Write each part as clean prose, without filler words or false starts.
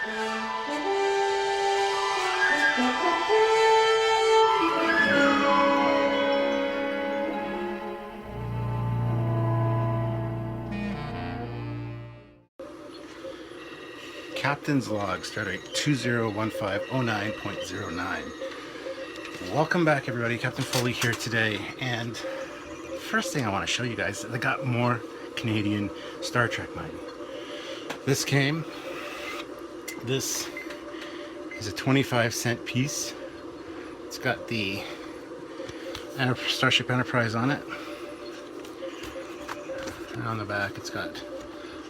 Captain's Log, Stardate 201509.09. Welcome back, everybody. Captain Foley here today, and first thing I want to show you guys is I got more Canadian Star Trek money. This is a 25-cent piece. It's got the Starship Enterprise on it, and on the back it's got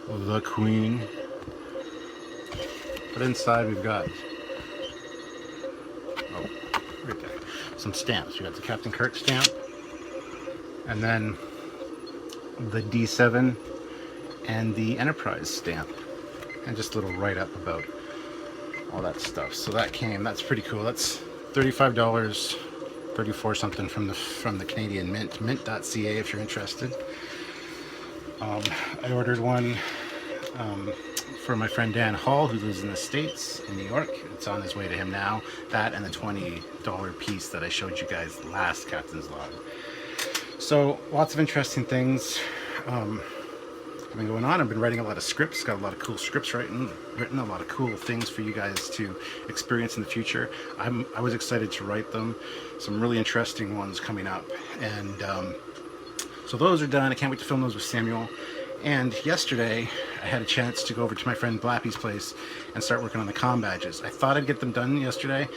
the Queen. But inside we've got, right there, some stamps. We got the Captain Kirk stamp, and then the D7 and the Enterprise stamp, and just a little write-up about all that stuff. So that's pretty cool. That's $35, 34 something from the Canadian Mint, mint.ca if you're interested. I ordered one for my friend Dan Hall, who lives in the States, in New York. It's on his way to him now. That and the $20 piece that I showed you guys last Captain's Log. So lots of interesting things have been going on. I've been writing a lot of scripts, got a lot of cool scripts written a lot of cool things for you guys to experience in the future. I was excited to write them. Some really interesting ones coming up. And so those are done. I can't wait to film those with Samuel. And yesterday, I had a chance to go over to my friend Blappy's place and start working on the Combadges. I thought I'd get them done yesterday,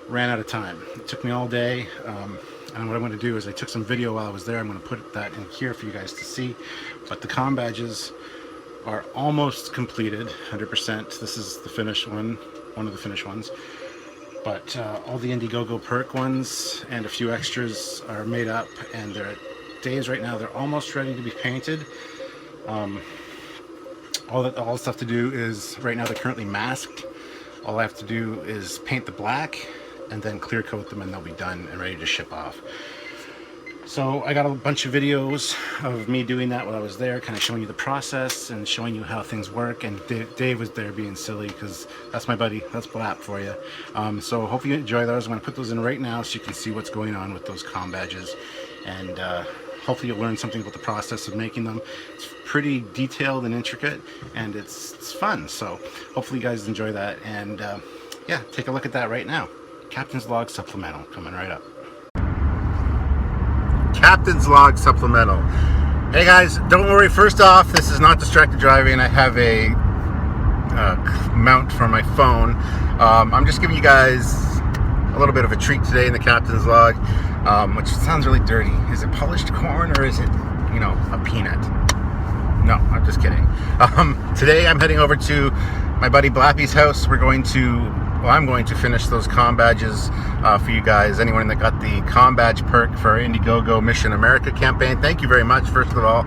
ran out of time. It took me all day, and what I'm going to do is I took some video while I was there. I'm going to put that in here for you guys to see. But the Combadges are almost completed, 100%. This is the finished one of the finished ones. But all the Indiegogo perk ones and a few extras are made up, and they're at Dave's right now. They're almost ready to be painted. All the stuff to do is, right now they're currently masked. All I have to do is paint the black and then clear coat them, and they'll be done and ready to ship off. So I got a bunch of videos of me doing that while I was there, kind of showing you the process and showing you how things work. And Dave was there being silly because that's my buddy. That's Blap for you. So hope you enjoy those. I'm going to put those in right now so you can see what's going on with those Combadges. And hopefully you'll learn something about the process of making them. It's pretty detailed and intricate, and it's fun. So hopefully you guys enjoy that. And yeah, take a look at that right now. Captain's Log Supplemental coming right up. Captain's Log Supplemental. Hey guys, don't worry. First off, this is not distracted driving. I have a mount for my phone. I'm just giving you guys a little bit of a treat today in the Captain's Log, which sounds really dirty. Is it polished corn or is it, a peanut? No, I'm just kidding. Today I'm heading over to my buddy Blappy's house. I'm going to finish those Combadges for you guys. Anyone that got the Combadge perk for our Indiegogo Mission America campaign, thank you very much, first of all.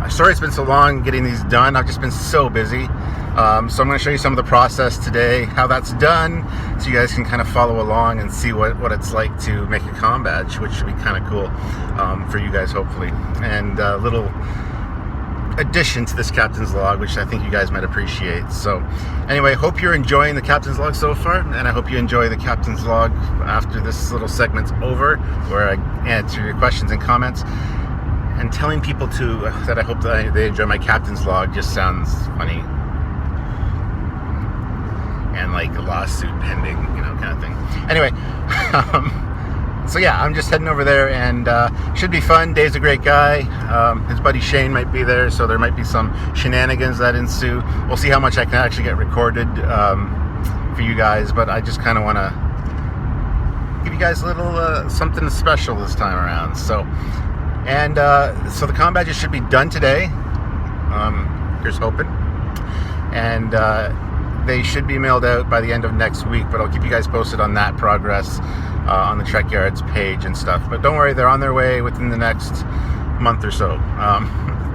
Sorry it's been so long getting these done. I've just been so busy. So I'm going to show you some of the process today, how that's done, so you guys can kind of follow along and see what it's like to make a Combadge, which should be kind of cool for you guys, hopefully. And a little addition to this Captain's Log, which I think you guys might appreciate. So anyway, hope you're enjoying the Captain's Log so far, and I hope you enjoy the Captain's Log after this little segment's over, where I answer your questions and comments. And telling people that I hope that they enjoy my Captain's Log just sounds funny, and like a lawsuit pending, kind of thing. Anyway, so yeah, I'm just heading over there, and should be fun. Dave's a great guy. His buddy Shane might be there, so there might be some shenanigans that ensue. We'll see how much I can actually get recorded for you guys, but I just kind of want to give you guys a little something special this time around. So the Combadges should be done today. Here's hoping. And they should be mailed out by the end of next week, but I'll keep you guys posted on that progress on the Trekyards page and stuff. But don't worry, they're on their way within the next month or so,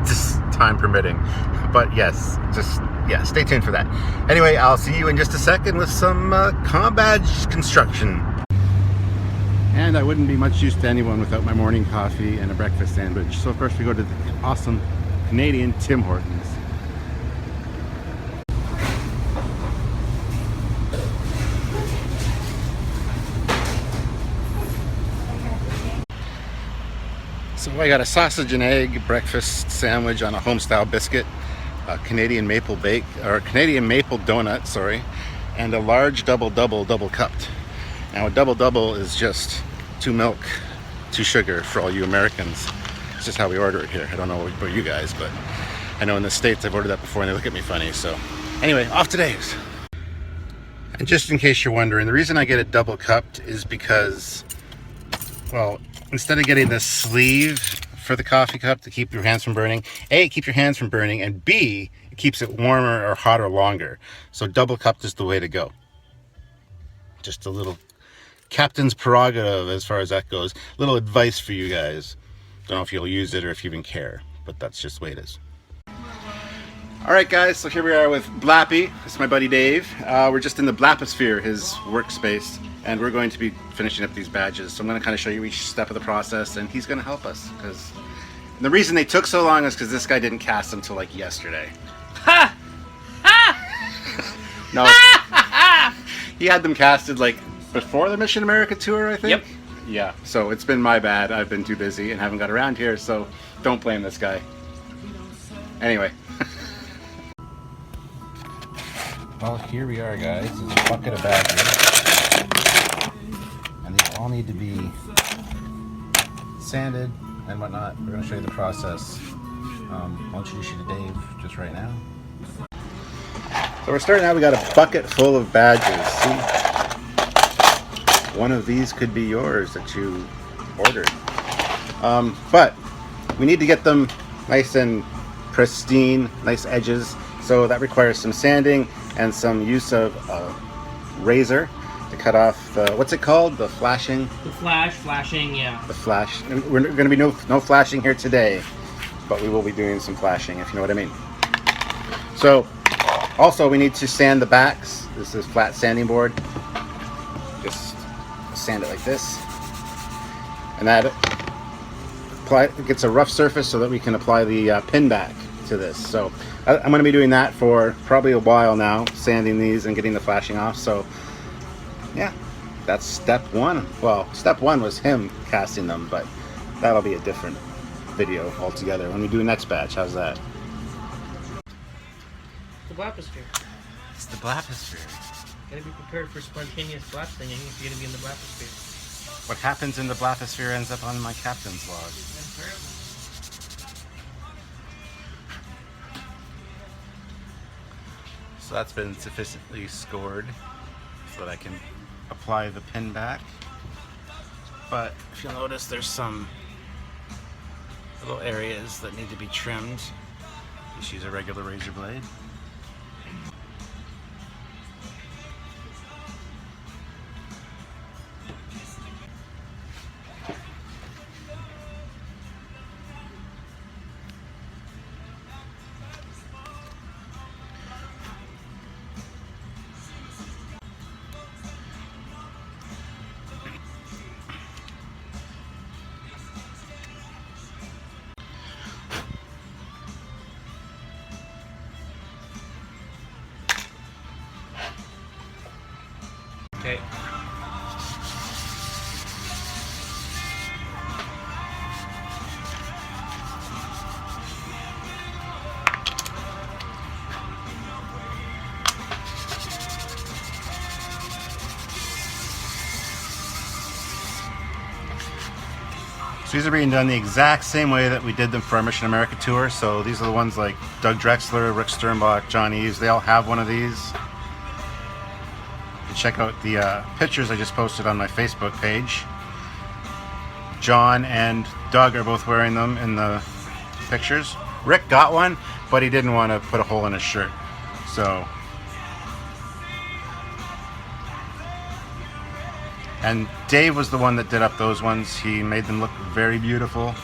just time permitting. But yes, stay tuned for that. Anyway, I'll see you in just a second with some Combadge construction. And I wouldn't be much use to anyone without my morning coffee and a breakfast sandwich. So first we go to the awesome Canadian Tim Hortons. Well, I got a sausage and egg breakfast sandwich on a home-style biscuit, a Canadian maple bake, or Canadian maple donut, sorry, and a large double cupped. Now a double is just 2 milk, 2 sugar for all you Americans. It's just how we order it here. I don't know about you guys, but I know in the States I've ordered that before and they look at me funny. So anyway, off to Dave's. And just in case you're wondering, the reason I get it double cupped is because, well, instead of getting the sleeve for the coffee cup to keep your hands from burning, A, it keeps your hands from burning, and B, it keeps it warmer or hotter longer. So double cupped is the way to go. Just a little captain's prerogative as far as that goes. Little advice for you guys. Don't know if you'll use it or if you even care, but that's just the way it is. Alright guys, so here we are with Blappy. This is my buddy Dave. We're just in the Blapposphere, his workspace, and we're going to be finishing up these badges. So I'm going to kind of show you each step of the process, and he's going to help us. Because the reason they took so long is because this guy didn't cast them until like yesterday. Ha! Ha! No. He had them casted like before the Mission America tour, I think? Yep. Yeah, so it's been my bad. I've been too busy and haven't got around here, so don't blame this guy. Anyway. Well, here we are, guys. There's a bucket of badges. And they all need to be sanded and whatnot. We're going to show you the process. I'll introduce you to Dave just right now. So we're starting out, we got a bucket full of badges. See? One of these could be yours that you ordered. But we need to get them nice and pristine, nice edges. So that requires some sanding and some use of a razor to cut off the, what's it called? The flashing? The flashing, yeah. The flash. We're going to be no flashing here today, but we will be doing some flashing, if you know what I mean. So, also we need to sand the backs. This is flat sanding board. Just sand it like this. And that gets a rough surface so that we can apply the pin back to this. So I'm going to be doing that for probably a while now, sanding these and getting the flashing off. So yeah, that's step one. Well, step one was him casting them, but that'll be a different video altogether when we do the next batch. How's that? The Blapposphere. It's the Blapposphere. Gotta be prepared for spontaneous blap singing if you're gonna be in the Blapposphere. What happens in the Blapposphere ends up on my captain's log. So that's been sufficiently scored so that I can apply the pin back. But if you'll notice, there's some little areas that need to be trimmed. Just use a regular razor blade. Okay. So these are being done the exact same way that we did them for our Mission America tour. So these are the ones like Doug Drexler, Rick Sternbach, John Eves. They all have one of these. Check out the pictures I just posted on my Facebook page. John and Doug are both wearing them in the pictures. Rick got one, but he didn't want to put a hole in his shirt. So, and Dave was the one that did up those ones. He made them look very beautiful.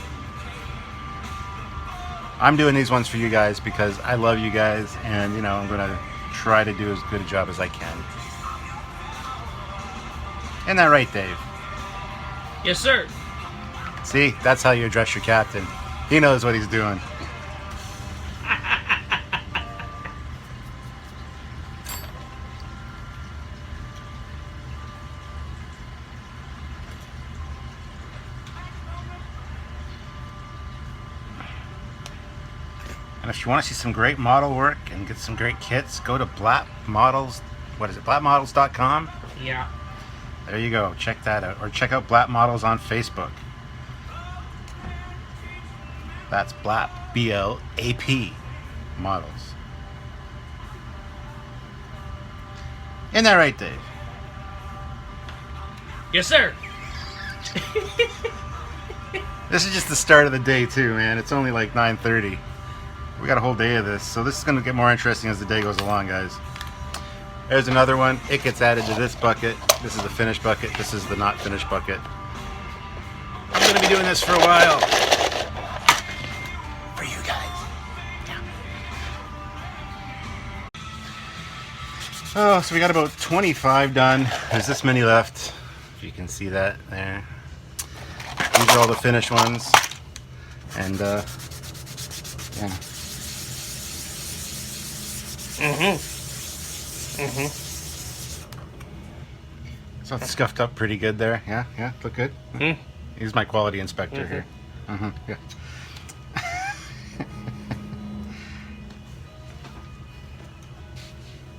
I'm doing these ones for you guys because I love you guys, and you know, I'm gonna try to do as good a job as I can. Isn't that right, Dave? Yes, sir. See, that's how you address your captain. He knows what he's doing. And if you want to see some great model work and get some great kits, go to Black Models. What is it? BlackModels.com. Yeah. There you go. Check that out, or check out Black Models on Facebook. That's Black, B-L-A-P, Models. Isn't that right, Dave? Yes, sir. This is just the start of the day too, man. It's only like 9:30. We got a whole day of this, so this is going to get more interesting as the day goes along, guys. There's another one. It gets added to this bucket. This is the finished bucket. This is the not finished bucket. I'm going to be doing this for a while. For you guys. Yeah. Oh, so we got about 25 done. There's this many left. If you can see that there. These are all the finished ones. And, yeah. So it's scuffed up pretty good there. Yeah, look good. He's my quality inspector here. Yeah.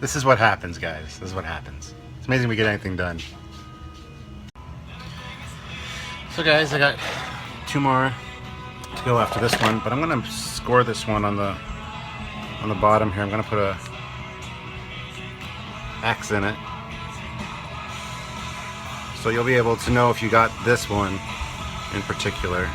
This is what happens, guys. This is what happens. It's amazing we get anything done. So guys, I got 2 more to go after this one, but I'm gonna score this one on the bottom here. I'm gonna put a X in it, so you'll be able to know if you got this one in particular.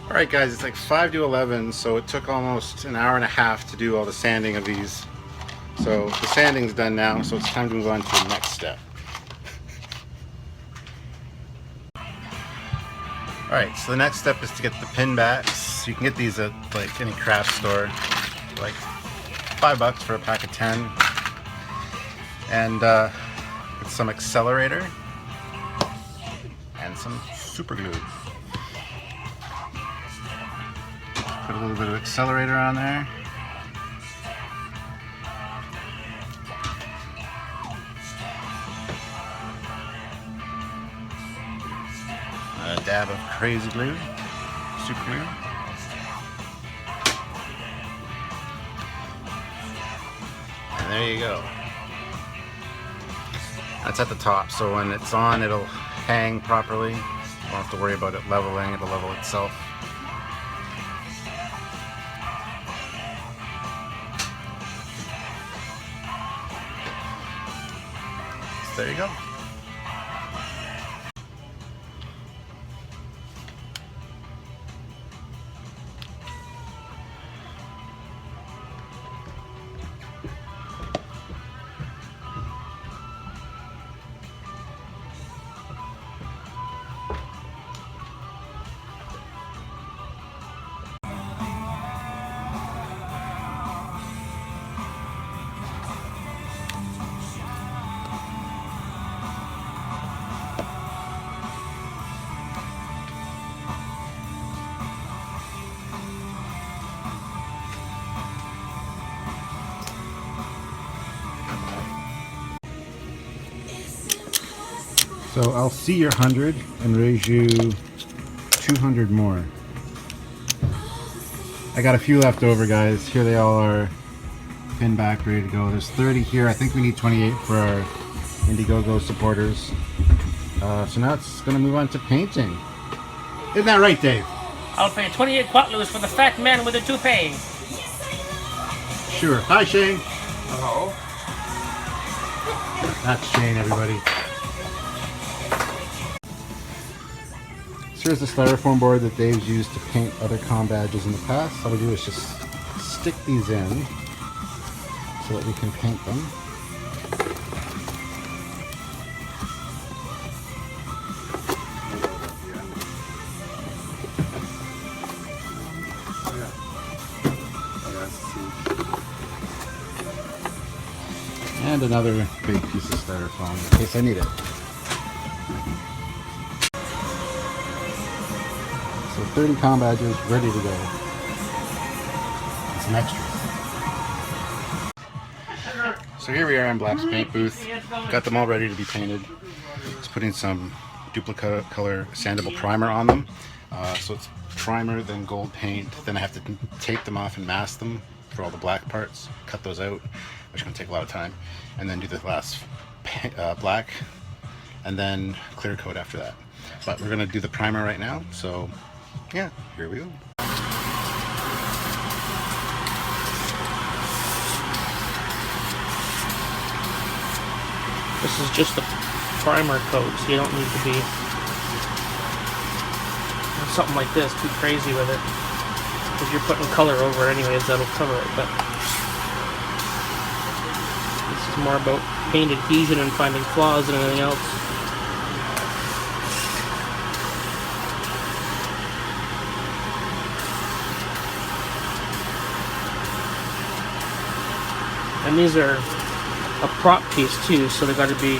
Alright guys, it's like 5 to 11, so it took almost an hour and a half to do all the sanding of these. So the sanding's done now, so it's time to move on to the next step. Alright, so the next step is to get the pin backs. You can get these at like any craft store, like $5 for a pack of 10. And get some accelerator and some super glue. Put a little bit of accelerator on there. A dab of crazy glue, super glue. And there you go. That's at the top, so when it's on, it'll hang properly. You don't have to worry about it leveling, it'll level itself. So there you go. So I'll see your 100 and raise you 200 more. I got a few left over, guys. Here they all are, pinned back, ready to go. There's 30 here. I think we need 28 for our Indiegogo supporters. So now it's going to move on to painting. Isn't that right, Dave? I'll pay 28 quatloos for the fat man with the toupee. Sure. Hi, Shane. Hello. That's Shane, everybody. So here's the styrofoam board that Dave's used to paint other Combadges in the past. All we do is just stick these in so that we can paint them. And another big piece of styrofoam in case I need it. So 30 Combadges ready to go. And some extras. So here we are in Black's paint booth. Got them all ready to be painted. Just putting some duplicate color sandable primer on them. So it's primer, then gold paint, then I have to tape them off and mask them for all the black parts, cut those out, which is going to take a lot of time, and then do the last black, and then clear coat after that. But we're going to do the primer right now, so yeah, here we go. This is just a primer coat, so you don't need to be something like this too crazy with it, because you're putting color over it anyways, that'll cover it. But this is more about paint adhesion and finding flaws than anything else. And these are a prop piece too, so they've got to be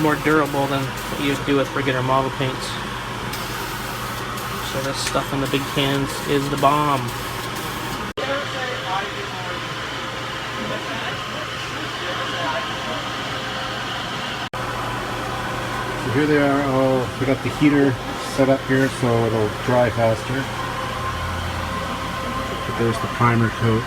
more durable than what you'd do with regular model paints. So this stuff in the big cans is the bomb. So here they are all, we got the heater set up here so it'll dry faster. But there's the primer coat.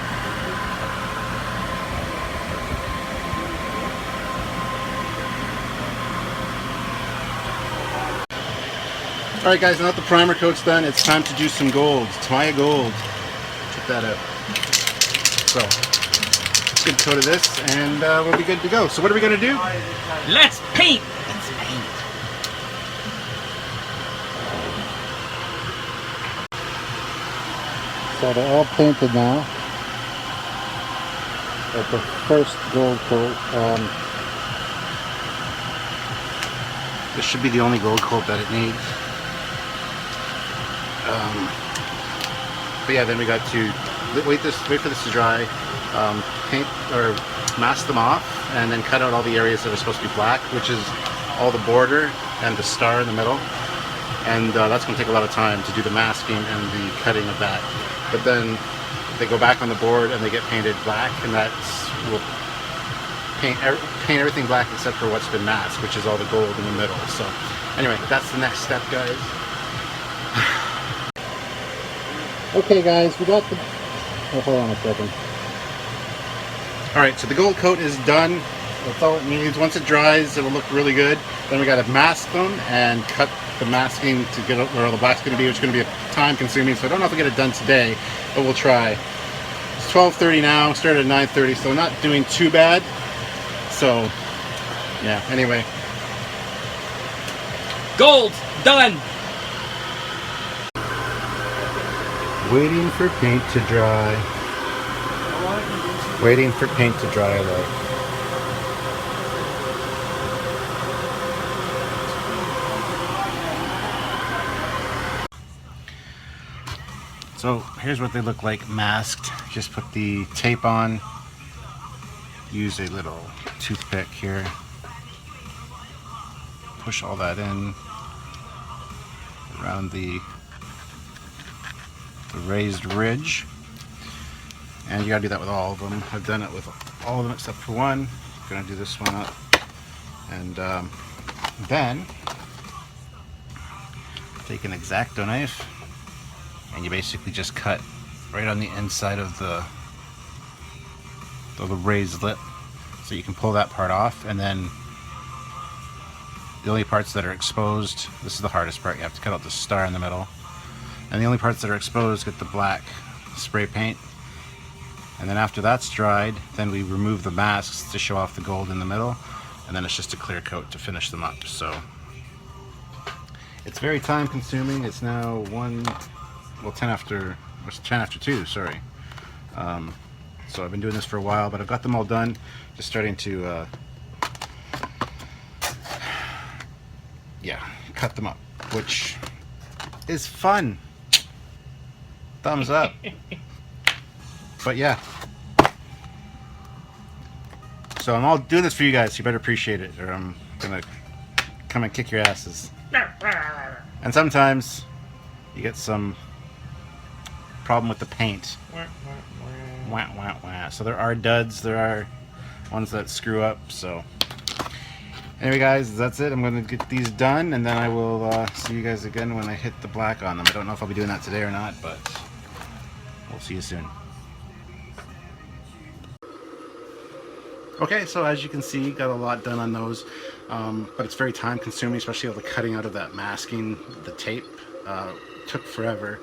Alright guys, now that the primer coat's done, it's time to do some gold. It's Maya Gold. Check that out. So, good coat of this and we'll be good to go. So what are we going to do? Let's paint! Let's paint. So they're all painted now. At the first gold coat. This should be the only gold coat that it needs. But yeah, then we got to wait for this to dry, paint or mask them off, and then cut out all the areas that are supposed to be black, which is all the border and the star in the middle. And that's going to take a lot of time to do the masking and the cutting of that. But then they go back on the board and they get painted black, and that's will paint everything black except for what's been masked, which is all the gold in the middle. So anyway, that's the next step, guys. Okay guys, we got the... Oh, hold on a second. Alright, so the gold coat is done. That's all it needs. Once it dries, it'll look really good. Then we got to mask them and cut the masking to get where all the black's going to be, which is going to be time consuming. So I don't know if we'll get it done today, but we'll try. It's 12:30 now, started at 9:30, so not doing too bad. So, yeah, anyway. Gold! Done! Waiting for paint to dry. Waiting for paint to dry, though. So here's what they look like masked. Just put the tape on. Use a little toothpick here. Push all that in around the raised ridge. And you gotta do that with all of them. I've done it with all of them except for one. I'm gonna do this one up. And then take an X-Acto knife and you basically just cut right on the inside of the raised lip, so you can pull that part off. And then the only parts that are exposed, this is the hardest part, you have to cut out the star in the middle, and the only parts that are exposed get the black spray paint. And then after that's dried, then we remove the masks to show off the gold in the middle, and then it's just a clear coat to finish them up. So it's very time consuming. It's now 10 after 2, sorry. So I've been doing this for a while, but I've got them all done. Just starting to yeah, cut them up, which is fun. Thumbs up. But yeah, so I'm all doing this for you guys, so you better appreciate it, or I'm gonna come and kick your asses. And sometimes you get some problem with the paint. Wah, wah, wah. So there are duds, there are ones that screw up. So Anyway, guys, that's it. I'm going to get these done, and then I will see you guys again when I hit the black on them. I don't know if I'll be doing that today or not, but we'll see you soon. Okay, so as you can see, got a lot done on those, but it's very time consuming, especially all the cutting out of that masking, the tape, took forever.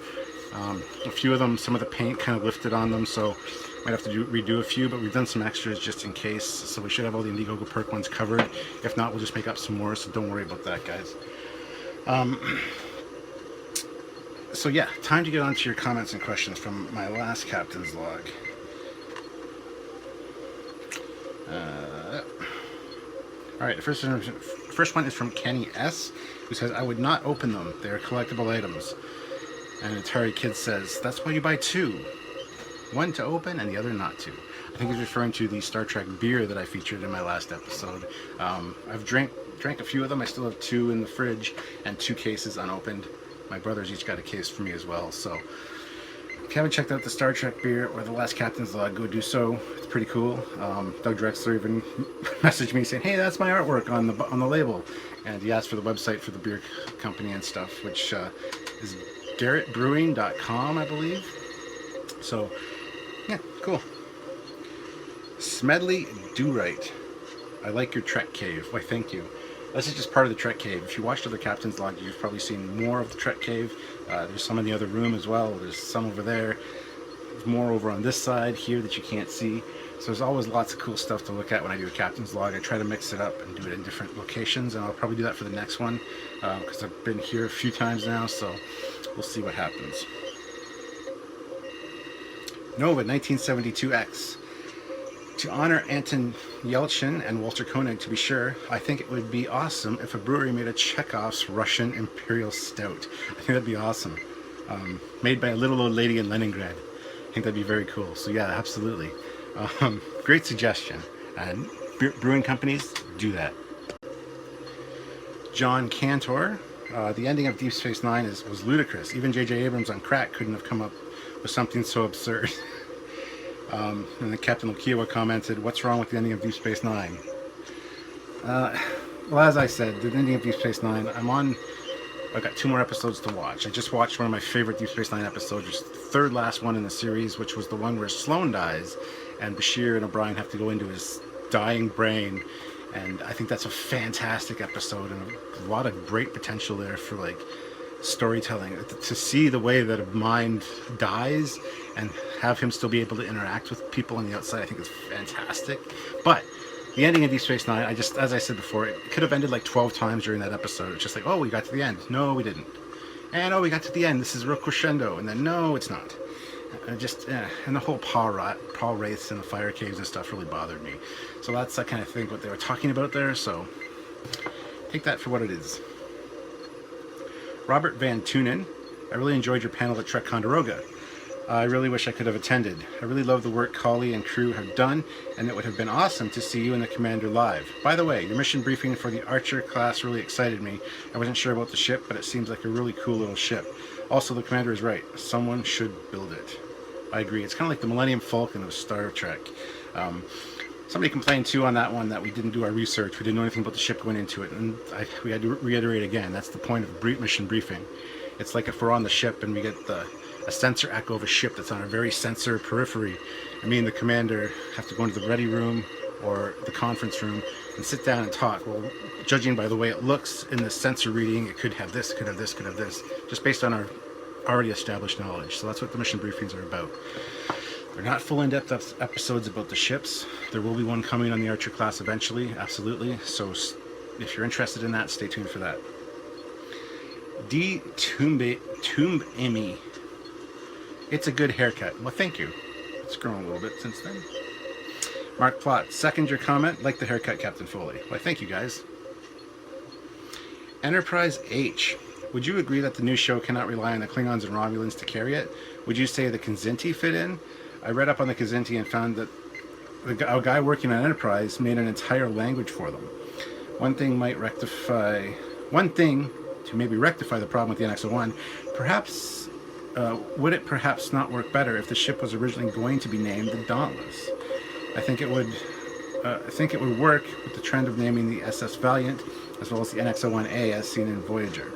A few of them, some of the paint kind of lifted on them, so might have to redo a few, but we've done some extras just in case, so we should have all the Indiegogo perk ones covered. If not, we'll just make up some more, so don't worry about that, guys. So yeah, time to get on to your comments and questions from my last captain's log. Alright, the first one is from Kenny S, who says, I would not open them. They are collectible items. And Atari Kid says, that's why you buy two. One to open and the other not to. I think he's referring to the Star Trek beer that I featured in my last episode. I've drank a few of them. I still have two in the fridge and 2 cases unopened. My brothers each got a case for me as well. So if you haven't checked out the Star Trek beer or the Last Captain's Log, go do so. It's pretty cool. Doug Drexler even messaged me saying, hey, that's my artwork on the label. And he asked for the website for the beer company and stuff, which is garrettbrewing.com, I believe. So, yeah, cool. Smedley Do-Right. I like your Trek Cave. Why, thank you. This is just part of the Trek Cave. If you watched other Captain's Log, you've probably seen more of the Trek Cave. There's some in the other room as well. There's some over there. There's more over on this side here that you can't see. So there's always lots of cool stuff to look at when I do a Captain's Log. I try to mix it up and do it in different locations, and I'll probably do that for the next one because I've been here a few times now, so we'll see what happens. Nova 1972X. To honor Anton Yelchin and Walter Koenig, to be sure, I think it would be awesome if a brewery made a Chekhov's Russian Imperial Stout. I think that'd be awesome. Made by a little old lady in Leningrad. I think that'd be very cool. So yeah, absolutely. Great suggestion. And brewing companies, do that. John Cantor. The ending of Deep Space Nine was ludicrous. Even J.J. Abrams on crack couldn't have come up with something so absurd. And then Captain Lokiwa commented, what's wrong with the ending of Deep Space Nine? Well, as I said, the ending of Deep Space Nine, I've got 2 more episodes to watch. I just watched one of my favorite Deep Space Nine episodes, which is the 3rd last one in the series, which was the one where Sloane dies, and Bashir and O'Brien have to go into his dying brain. And I think that's a fantastic episode, and a lot of great potential there for, like, storytelling. To see the way that a mind dies and have him still be able to interact with people on the outside, I think is fantastic. But the ending of Deep Space Nine, as I said before, it could have ended like 12 times during that episode. It's just like, oh, we got to the end. No, we didn't. And oh, we got to the end. This is a real crescendo. And then no, it's not. And the whole Paul Wraiths and the fire caves and stuff really bothered me. So that's, I kind of think, what they were talking about there. So take that for what it is. Robert Van Tunen, I really enjoyed your panel at Trek Condoroga. I really wish I could have attended. I really love the work Colley and crew have done, and it would have been awesome to see you and the Commander live. By the way, your mission briefing for the Archer class really excited me. I wasn't sure about the ship, but it seems like a really cool little ship. Also, the Commander is right. Someone should build it. I agree. It's kind of like the Millennium Falcon of Star Trek. Somebody complained too on that one that we didn't do our research. We didn't know anything about the ship going into it, and we had to reiterate again. That's the point of mission briefing. It's like if we're on the ship and we get a sensor echo of a ship that's on a very sensor periphery, and me and the commander have to go into the ready room or the conference room and sit down and talk. Well, judging by the way it looks in the sensor reading, it could have this, could have this, could have this, just based on our already established knowledge. So that's what the mission briefings are about. They're not full in-depth episodes about the ships. There will be one coming on the Archer class eventually, absolutely. So if you're interested in that, stay tuned for that. D. Tomb Emmy. It's a good haircut. Well, thank you. It's grown a little bit since then. Mark Plott, second your comment. Like the haircut, Captain Foley. Why, thank you, guys. Enterprise H. Would you agree that the new show cannot rely on the Klingons and Romulans to carry it? Would you say the Kzinti fit in? I read up on the Kzinti and found that a guy working on Enterprise made an entire language for them. One thing to maybe rectify the problem with the NX-01, perhaps, would it perhaps not work better if the ship was originally going to be named the Dauntless? I think it would I think it would work with the trend of naming the SS Valiant as well as the NX-01A as seen in Voyager.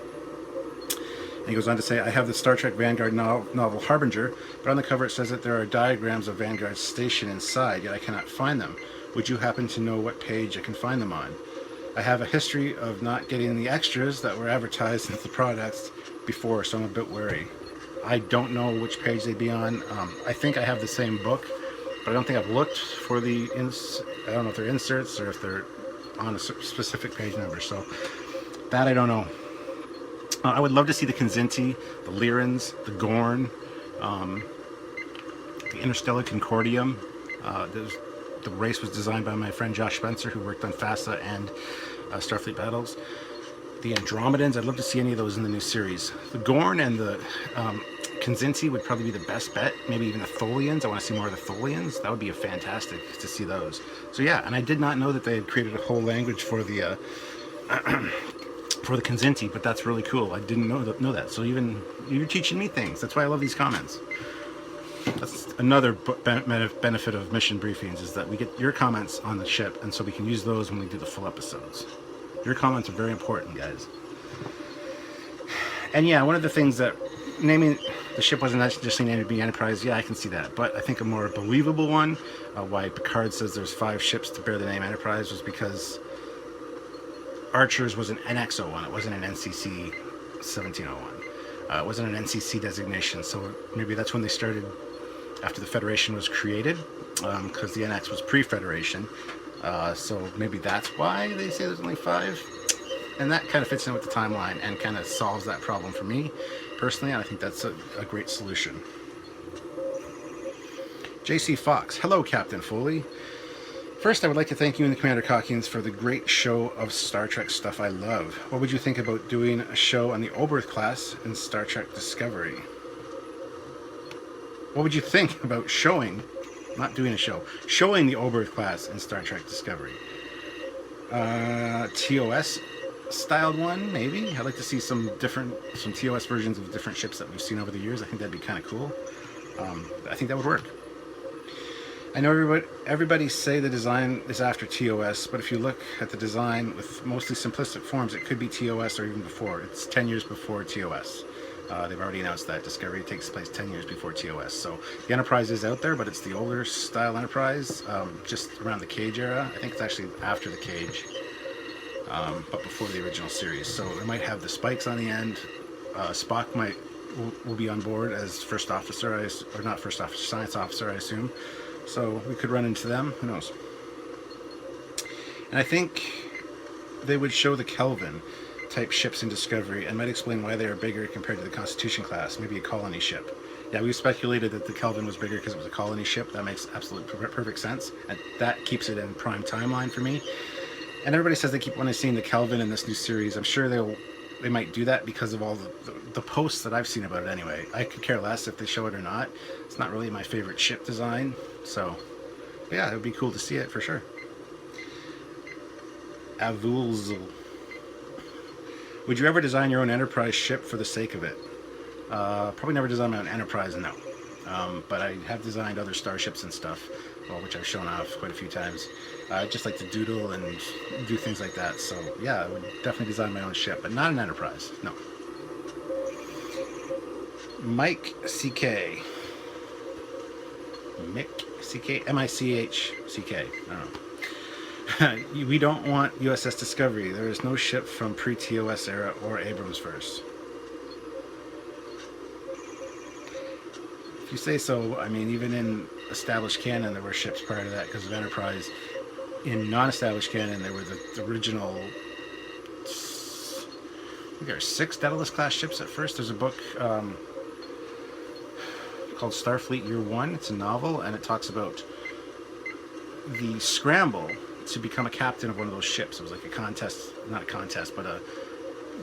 And he goes on to say, I have the Star Trek Vanguard novel Harbinger, but on the cover it says that there are diagrams of Vanguard's station inside, yet I cannot find them. Would you happen to know what page I can find them on? I have a history of not getting the extras that were advertised into the products before, so I'm a bit wary. I don't know which page they'd be on. I think I have the same book, but I don't think I've looked for the I don't know if they're inserts or if they're on a specific page number, so that I don't know. I would love to see the Kinzinti, the Lyrans, the Gorn, the Interstellar Concordium. The race was designed by my friend Josh Spencer, who worked on FASA and Starfleet Battles. The Andromedans, I'd love to see any of those in the new series. The Gorn and the Kinzinti would probably be the best bet. Maybe even the Tholians. I want to see more of the Tholians. That would be fantastic to see those. So yeah, and I did not know that they had created a whole language for the Kinzinti, but that's really cool. I didn't know that. So even you're teaching me things. That's why I love these comments. That's another benefit of mission briefings, is that we get your comments on the ship, and so we can use those when we do the full episodes. Your comments are very important, guys. And yeah, one of the things that naming the ship wasn't just named to be Enterprise, yeah, I can see that. But I think a more believable one, why Picard says there's 5 ships to bear the name Enterprise, was because Archer's was an NX-01. It wasn't an NCC 1701. It wasn't an NCC designation, so maybe that's when they started after the Federation was created, because the NX was pre-Federation. So maybe that's why they say there's only 5. And that kind of fits in with the timeline and kind of solves that problem for me, personally, and I think that's a great solution. JC Fox, hello Captain Foley. First, I would like to thank you and the Commander Cockings for the great show of Star Trek stuff I love. What would you think about doing a show on the Oberth class in Star Trek Discovery? What would you think about showing, not doing a show, showing the Oberth class in Star Trek Discovery? TOS styled one, maybe? I'd like to see some TOS versions of different ships that we've seen over the years. I think that'd be kind of cool. I think that would work. I know everybody say the design is after TOS, but if you look at the design with mostly simplistic forms, it could be TOS or even before. It's 10 years before TOS. They've already announced that Discovery takes place 10 years before TOS. So the Enterprise is out there, but it's the older style Enterprise, just around the Cage era. I think it's actually after the Cage, but before the original series. So it might have the spikes on the end. Spock will be on board as first officer, or not first officer, science officer, I assume. So we could run into them. Who knows? And I think they would show the Kelvin type ships in Discovery and might explain why they are bigger compared to the Constitution class, maybe a colony ship. Yeah, we speculated that the Kelvin was bigger because it was a colony ship. That makes absolute perfect sense, and that keeps it in prime timeline for me. And everybody says they keep wanting to see the Kelvin in this new series. I'm sure they might do that because of all the posts that I've seen about it anyway. I could care less if they show it or not. It's not really my favorite ship design, so yeah, it would be cool to see it for sure. Avulzl. Would you ever design your own Enterprise ship for the sake of it? Probably never designed my own Enterprise, no. But I have designed other starships and stuff, which I've shown off quite a few times. I just like to doodle and do things like that. So yeah, I would definitely design my own ship, but not an Enterprise, no. Mike CK. Mick CK? M-I-C-H-C-K. I don't know. We don't want USS Discovery. There is no ship from pre-TOS era or Abrams verse. If you say so, I mean, even in established canon, there were ships prior to that because of Enterprise. In non-established canon, there were the original, I think there are 6 Daedalus class ships at first. There's a book called Starfleet Year 1. It's a novel, and it talks about the scramble to become a captain of one of those ships. It was like a contest, not a contest, but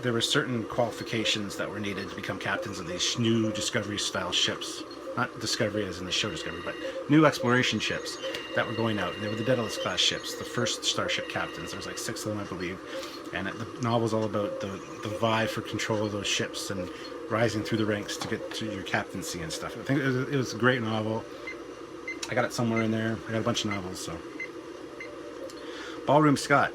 there were certain qualifications that were needed to become captains of these new Discovery-style ships. Not Discovery as in the show Discovery, but new exploration ships that were going out. And they were the Daedalus class ships, the first starship captains. There was like 6 of them, I believe. And the novel's all about the vie for control of those ships and rising through the ranks to get to your captaincy and stuff. I think it was a great novel. I got it somewhere in there. I got a bunch of novels, so Ballroom Scott.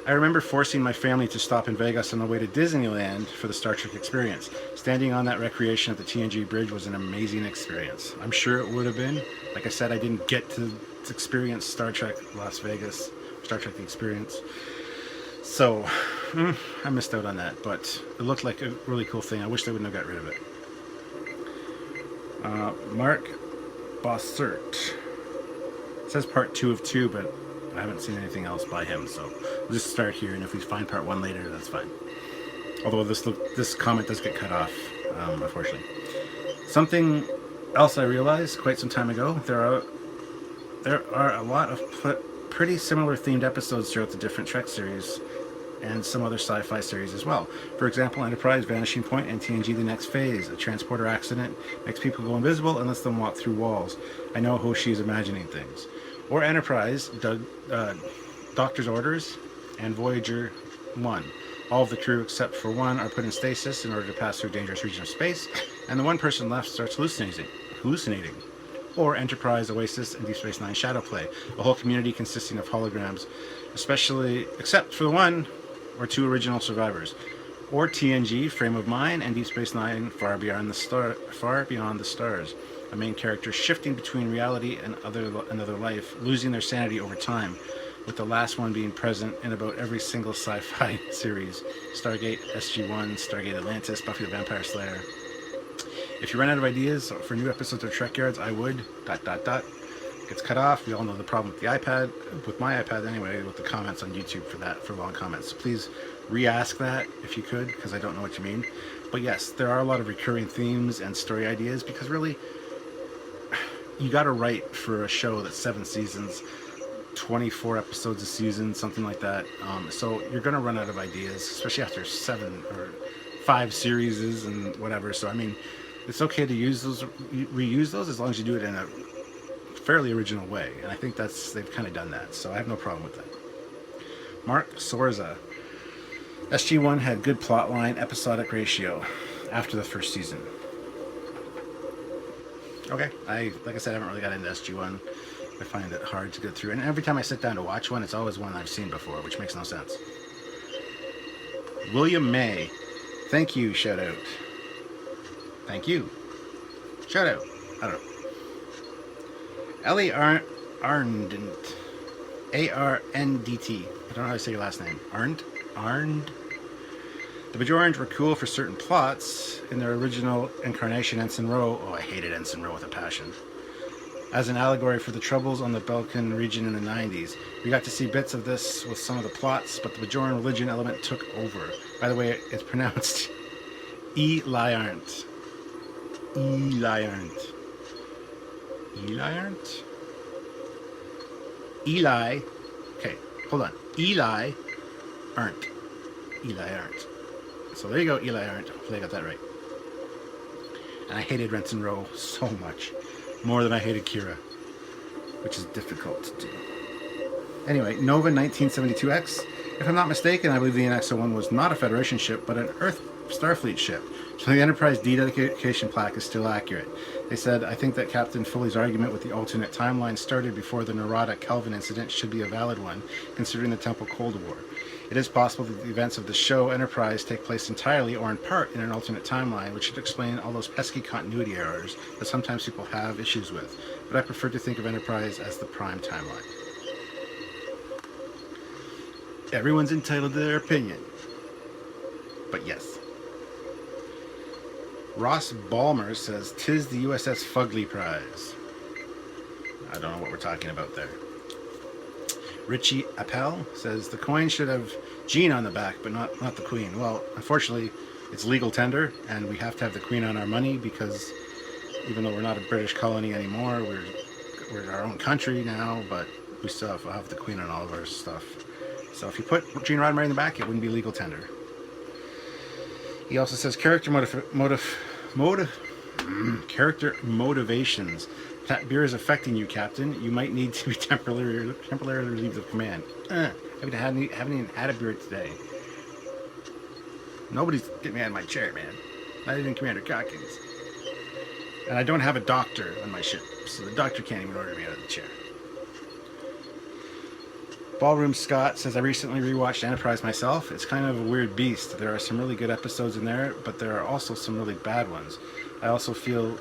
I remember forcing my family to stop in Vegas on the way to Disneyland for the Star Trek experience. Standing on that recreation at the TNG bridge was an amazing experience. I'm sure it would have been. Like I said, I didn't get to experience Star Trek Las Vegas, Star Trek The Experience. So, I missed out on that, but it looked like a really cool thing. I wish they wouldn't have got rid of it. Mark Bossert. It says part 2 of 2, but I haven't seen anything else by him, so we'll just start here, and if we find part 1 later, that's fine. Although this comment does get cut off, unfortunately. Something else I realized quite some time ago, there are a lot of pretty similar themed episodes throughout the different Trek series, and some other sci-fi series as well. For example, Enterprise, Vanishing Point, and TNG The Next Phase. A transporter accident makes people go invisible and lets them walk through walls. I know Hoshi is imagining things. Or Enterprise, Doctor's Orders, and Voyager 1. All of the crew except for one are put in stasis in order to pass through a dangerous region of space, and the one person left starts hallucinating. Or Enterprise, Oasis, and Deep Space Nine Shadowplay, a whole community consisting of holograms, except for the one or two original survivors. Or TNG, Frame of Mind, and Deep Space Nine, Far Beyond the Stars. A main character shifting between reality and another life, losing their sanity over time, with the last one being present in about every single sci-fi series. Stargate, SG-1, Stargate Atlantis, Buffy the Vampire Slayer. If you run out of ideas for new episodes of Trekyards, I would... Gets cut off. We all know the problem with the iPad, with my iPad anyway, with the comments on YouTube for long comments. So please re-ask that if you could, because I don't know what you mean. But yes, there are a lot of recurring themes and story ideas, because really, you got to write for a show that's 7 seasons, 24 episodes a season, something like that. So you're going to run out of ideas, especially after 7 or 5 series and whatever. So I mean, it's okay to reuse those as long as you do it in a fairly original way, and I think they've kind of done that, so I have no problem with that. Mark Sorza. SG-1 had good plotline, episodic ratio after the first season. Okay, like I said, I haven't really got into SG-1. I find it hard to get through, and every time I sit down to watch one, it's always one I've seen before, which makes no sense. William May. Thank you, shout out. Thank you. Shout out. I don't know. Ellie Arndt. A-R-N-D-T. I don't know how to say your last name. Arndt? The Bajorans were cool for certain plots. In their original incarnation, Ensign Ro... Oh, I hated Ensign Ro with a passion. As an allegory for the troubles on the Balkan region in the 90s. We got to see bits of this with some of the plots, but the Bajoran religion element took over. By the way, it's pronounced Eli-Arndt. Eli-Arndt. Eli-Arndt? Eli. Okay, hold on. Eli Arndt. Eli Arndt. So there you go, Eli Arndt. Hopefully I got that right. And I hated Ensign Ro so much. More than I hated Kira. Which is difficult to do. Anyway, Nova 1972X. If I'm not mistaken, I believe the NX-01 was not a Federation ship, but an Earth Starfleet ship. So the Enterprise dedication plaque is still accurate. They said, I think that Captain Foley's argument with the alternate timeline started before the Narada Kelvin incident should be a valid one, considering the Temple Cold War. It is possible that the events of the show Enterprise take place entirely or in part in an alternate timeline, which should explain all those pesky continuity errors that sometimes people have issues with. But I prefer to think of Enterprise as the prime timeline. Everyone's entitled to their opinion. But yes. Ross Ballmer says, "'Tis the USS Fugly Prize." I don't know what we're talking about there. Richie Appel says, "The coin should have Jean on the back, but not the Queen." Well, unfortunately, it's legal tender, and we have to have the Queen on our money, because even though we're not a British colony anymore, we're our own country now, but we still have the Queen on all of our stuff. So if you put Gene Roddenberry in the back, it wouldn't be legal tender. He also says character motivations. If that beer is affecting you, Captain, you might need to be temporarily relieved of command. Haven't even had a beer today. Nobody's getting me out of my chair, man. Not even Commander Calkins. And I don't have a doctor on my ship, so the doctor can't even order me out of the chair. Ballroom Scott says, I recently rewatched Enterprise myself. It's kind of a weird beast. There are some really good episodes in there, but there are also some really bad ones. It also feels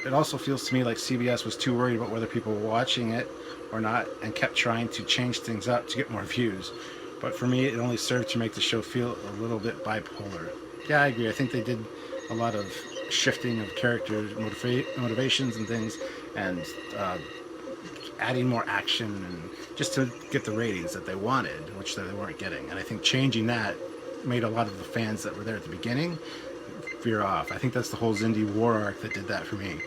to me like CBS was too worried about whether people were watching it or not and kept trying to change things up to get more views. But for me, it only served to make the show feel a little bit bipolar. Yeah, I agree. I think they did a lot of shifting of characters, motivations and things, and adding more action and just to get the ratings that they wanted, which they weren't getting. And I think changing that made a lot of the fans that were there at the beginning veer off. I think that's the whole Xindi War arc that did that for me.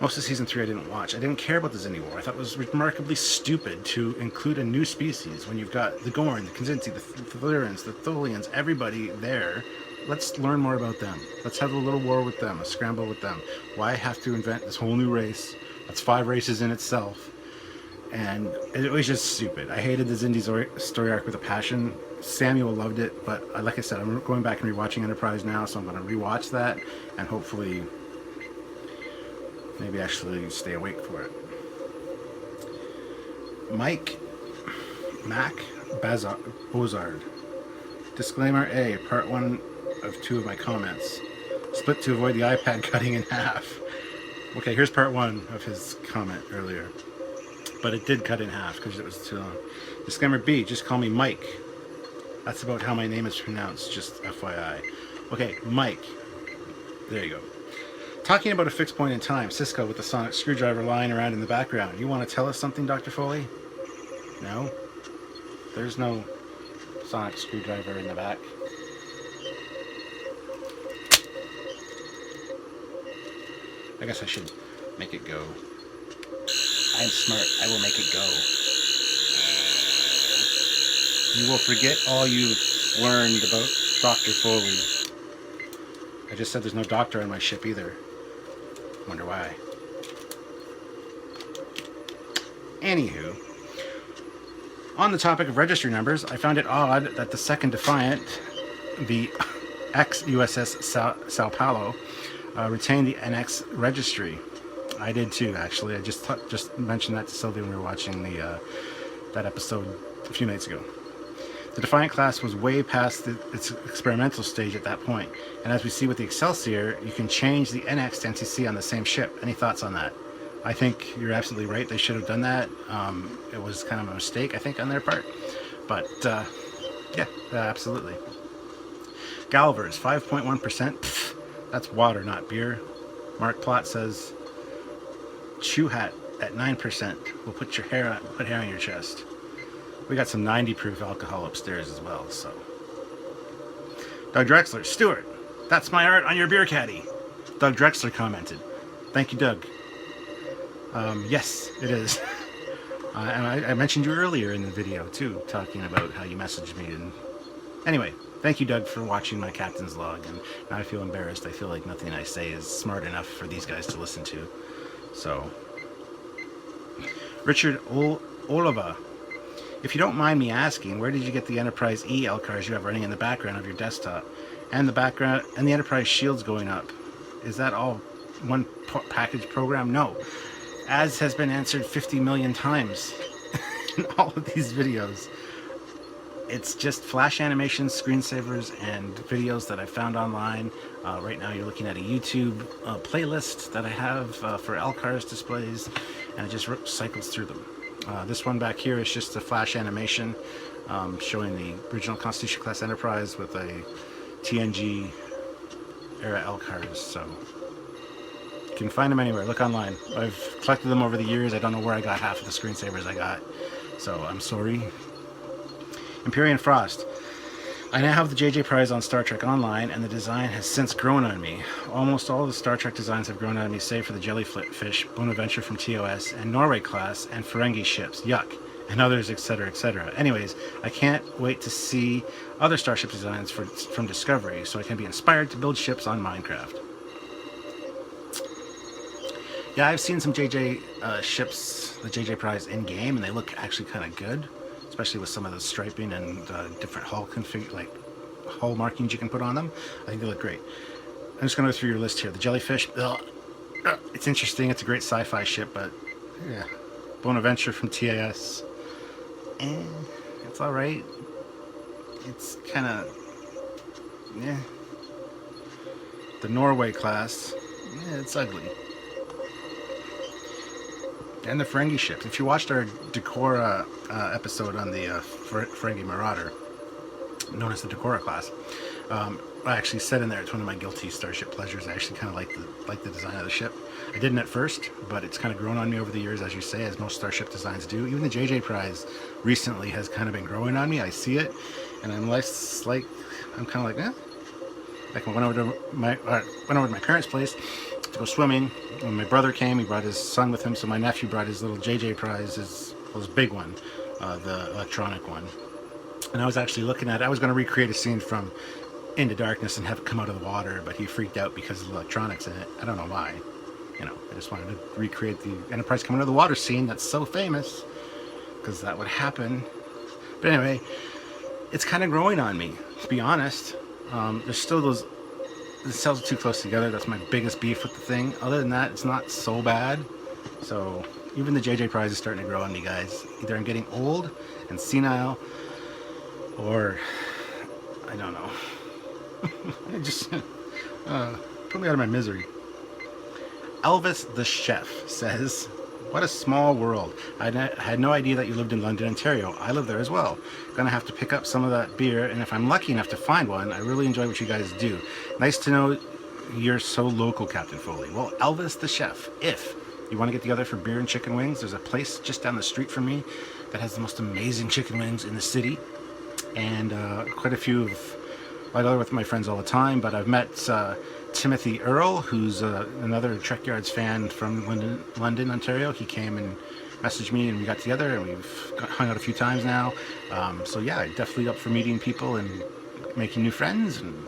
Most of season 3 I didn't watch. I didn't care about the Xindi War. I thought it was remarkably stupid to include a new species when you've got the Gorn, the Kzinti, the Thalurians, the Tholians, everybody there. Let's learn more about them. Let's have a little war with them, a scramble with them. Why have to invent this whole new race? That's 5 races in itself. And it was just stupid. I hated the Xindi story arc with a passion. Samuel loved it, but like I said, I'm going back and rewatching Enterprise now, so I'm going to rewatch that and hopefully maybe actually stay awake for it. Mike Mac Bozard. Disclaimer A, part 1 of 2 of my comments. Split to avoid the iPad cutting in half. Okay, here's part 1 of his comment earlier. But it did cut in half because it was too long. Disclaimer B, just call me Mike. That's about how my name is pronounced, just FYI. Okay, Mike. There you go. Talking about a fixed point in time, Cisco with the sonic screwdriver lying around in the background. You want to tell us something, Dr. Foley? No? There's no sonic screwdriver in the back. I guess I should make it go. I am smart. I will make it go. You will forget all you learned about Dr. Foley. I just said there's no doctor on my ship either. Wonder why. Anywho, on the topic of registry numbers, I found it odd that the second Defiant, the ex-USS Sao Paulo, retained the NX registry. I did too, actually. I just mentioned that to Sylvia when we were watching that episode a few nights ago. The Defiant class was way past its experimental stage at that point, and as we see with the Excelsior, you can change the NX to NCC on the same ship. Any thoughts on that? I think you're absolutely right. They should have done that. It was kind of a mistake, I think, on their part. But, yeah, absolutely. Galvers, 5.1%. That's water, not beer. Mark Plott says, Chew Hat at 9% will put hair on your chest. We got some 90 proof alcohol upstairs as well, so. Doug Drexler, Stuart, that's my art on your beer caddy. Doug Drexler commented. Thank you, Doug. Yes, it is. And I mentioned you earlier in the video, too, talking about how you messaged me. And anyway, thank you, Doug, for watching my captain's log. And now I feel embarrassed. I feel like nothing I say is smart enough for these guys to listen to. So, Richard Oliva, if you don't mind me asking, where did you get the Enterprise E LCARs you have running in the background of your desktop, and the Enterprise shields going up? Is that all one package program? No, as has been answered 50 million times in all of these videos. It's just flash animations, screensavers, and videos that I found online. Right now you're looking at a YouTube playlist that I have for LCARS displays, and it just cycles through them. This one back here is just a flash animation showing the original Constitution class Enterprise with a TNG era LCARS. So you can find them anywhere. Look online. I've collected them over the years. I don't know where I got half of the screensavers I got, so I'm sorry. Empyrean Frost. I now have the JJ Prize on Star Trek Online, and the design has since grown on me. Almost all of the Star Trek designs have grown on me, save for the Jellyfish, Bonaventure from TOS, and Norway class, and Ferengi ships, Yuck, and others, etc., etc. Anyways, I can't wait to see other Starship designs from Discovery, so I can be inspired to build ships on Minecraft. Yeah, I've seen some JJ ships, the JJ Prize in-game, and they look actually kind of good. Especially with some of the striping and different hull markings you can put on them. I think they look great. I'm just going to go through your list here. The Jellyfish, it's interesting. It's a great sci-fi ship, but yeah. Bonaventure from TAS. it's all right. It's kind of, yeah. The Norway class, yeah, it's ugly. And the Ferengi ships. If you watched our Decora episode on the Ferengi Marauder, known as the Decora class, I actually said in there it's one of my guilty Starship pleasures. I actually kind of like the design of the ship. I didn't at first, but it's kind of grown on me over the years, as you say, as most Starship designs do. Even the JJ Prize recently has kind of been growing on me. I see it, and I'm kind of like, eh. Like I went over to my parents' place to go swimming. When my brother came, he brought his son with him, so my nephew brought his little JJ Prize, his big one, the electronic one. And I was actually looking at it. I was going to recreate a scene from Into Darkness and have it come out of the water, but he freaked out because of the electronics in it. I don't know why. I just wanted to recreate the Enterprise coming out of the water scene that's so famous, because that would happen. But anyway, it's kind of growing on me, to be honest. There's still the cells are too close together. That's my biggest beef with the thing. Other than that, it's not so bad. So even the JJ Prize is starting to grow on me, guys. Either I'm getting old and senile, or I don't know. It just put me out of my misery. Elvis the Chef says, "What a small world. I had no idea that you lived in London, Ontario. I live there as well. Gonna have to pick up some of that beer, and if I'm lucky enough to find one, I really enjoy what you guys do. Nice to know you're so local, Captain Foley." Well, Elvis the Chef, if you want to get together for beer and chicken wings, there's a place just down the street from me that has the most amazing chicken wings in the city. And quite a few of, I go there with my friends all the time, but I've met Timothy Earl, who's another Trekyards fan from London, Ontario. He came and messaged me, and we got together, and we've hung out a few times now. So yeah, definitely up for meeting people and making new friends. And